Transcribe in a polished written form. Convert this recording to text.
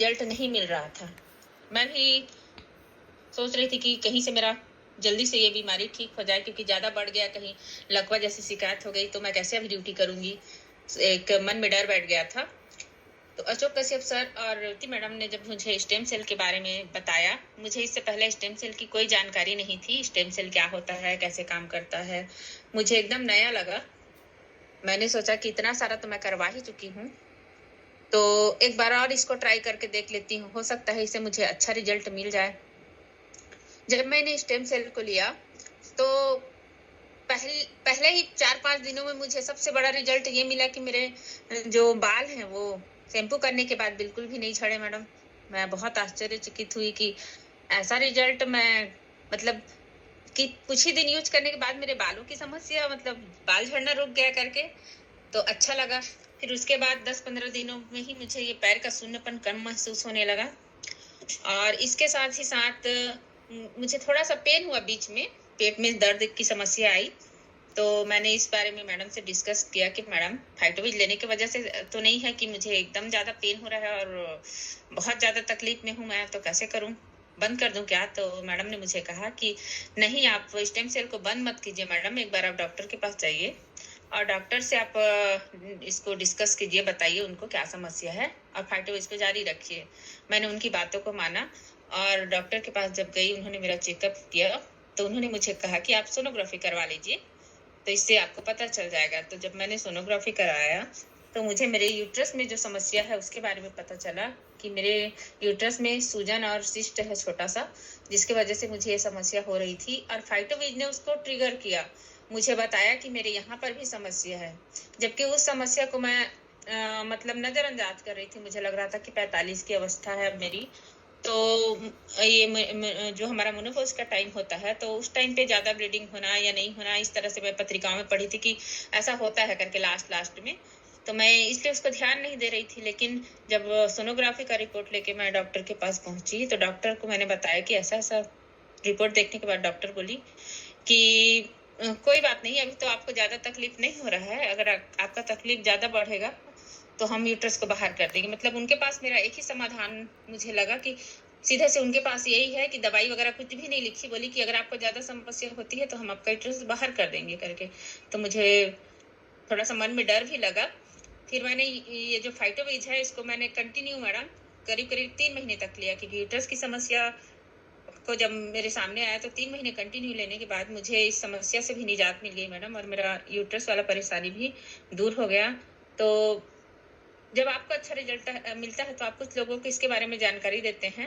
Result नहीं मिल रहा था। मैं भी सोच रही थी कि कहीं से मेरा जल्दी से ये बीमारी ठीक हो जाए, क्योंकि ज़्यादा बढ़ गया, कहीं लकवा जैसी शिकायत हो गई तो मैं कैसे अभी ड्यूटी करूंगी। एक मन में डर बैठ गया था। तो अशोक कश्यप सर और रेवती मैडम ने जब मुझे स्टेम सेल के बारे में बताया, मुझे इससे पहले स्टेम सेल की कोई जानकारी नहीं थी। स्टेम सेल क्या होता है, कैसे काम करता है, मुझे एकदम नया लगा। मैंने सोचा कि इतना सारा तो मैं करवा ही चुकी हूँ, तो एक बार और इसको ट्राई करके देख लेती हूँ, हो सकता है इससे मुझे अच्छा रिजल्ट मिल जाए। जब मैंने स्टेम सेल को लिया तो पहले ही 4-5 दिनों में मुझे सबसे बड़ा रिजल्ट ये मिला कि मेरे जो बाल हैं वो शैम्पू करने के बाद बिल्कुल भी नहीं झड़े मैडम। मैं बहुत आश्चर्यचकित हुई कि ऐसा रिजल्ट मैं, मतलब कि कुछ ही दिन यूज करने के बाद मेरे बालों की समस्या, मतलब बाल झड़ना रुक गया करके, तो अच्छा लगा। फिर उसके बाद 10-15 दिनों में ही मुझे ये पैर का शून्यपन कम महसूस होने लगा। और इसके साथ ही साथ मुझे थोड़ा सा पेन हुआ बीच में, पेट में दर्द की समस्या आई। तो मैंने इस बारे में मैडम से डिस्कस किया कि मैडम, फाइटोविज लेने की वजह से तो नहीं है कि मुझे एकदम ज्यादा पेन हो रहा है और बहुत ज्यादा तकलीफ में हूँ मैं, तो कैसे करूँ, बंद कर दूं क्या? तो मैडम ने मुझे कहा कि नहीं, आप स्टेम सेल को बंद मत कीजिए मैडम, एक बार आप डॉक्टर के पास जाइए और डॉक्टर से आप इसको डिस्कस कीजिए, बताइए उनको क्या समस्या है और फाइटोविज को जारी रखिए। मैंने उनकी बातों को माना और डॉक्टर के पास जब गई, उन्होंने मेरा चेकअप किया तो उन्होंने मुझे कहा कि आप सोनोग्राफी करवा लीजिए, तो इससे आपको पता चल जाएगा। तो जब मैंने सोनोग्राफी कराया तो मुझे मेरे यूट्रस में जो समस्या है उसके बारे में पता चला कि मेरे यूट्रस में सूजन और सिस्ट है छोटा सा, जिसकी वजह से मुझे ये समस्या हो रही थी। और फाइटोविज ने उसको ट्रिगर किया, मुझे बताया कि मेरे यहाँ पर भी समस्या है, जबकि उस समस्या को मैं मतलब नजरअंदाज कर रही थी। मुझे लग रहा था कि 45 की अवस्था है अब मेरी, तो ये जो हमारा मेनोपॉज का टाइम होता है तो उस टाइम पे ज्यादा ब्लीडिंग होना या नहीं होना, इस तरह से मैं पत्रिकाओं में पढ़ी थी कि ऐसा होता है करके लास्ट में। तो मैं इसलिए उसको ध्यान नहीं दे रही थी। लेकिन जब सोनोग्राफी का रिपोर्ट लेके मैं डॉक्टर के पास पहुंची तो डॉक्टर को मैंने बताया कि ऐसा ऐसा। रिपोर्ट देखने के बाद डॉक्टर बोली कि कोई बात नहीं, अभी तो आपको ज्यादा तकलीफ नहीं हो रहा है, अगर आपका तकलीफ ज्यादा बढ़ेगा तो हम यूट्रस को बाहर कर देंगे। मतलब उनके पास मेरा एक ही समाधान मुझे लगा कि सीधे से उनके पास यही है कि दवाई वगैरह कुछ भी नहीं लिखी, बोली कि अगर आपको ज्यादा समस्या होती है तो हम आपका यूट्रस बाहर कर देंगे करके। तो मुझे थोड़ा सा मन में डर भी लगा। फिर मैंने ये जो फाइटोविज है इसको मैंने कंटिन्यू मैडम करीब करीब 3 महीने तक लिया, क्योंकि यूट्रस की समस्या को जब मेरे सामने आया तो 3 महीने कंटिन्यू लेने के बाद मुझे इस समस्या से भी निजात मिल गई मैडम, और मेरा यूट्रस वाला परेशानी भी दूर हो गया। तो जब आपको अच्छा रिजल्ट मिलता है तो आप कुछ लोगों को इसके बारे में जानकारी देते हैं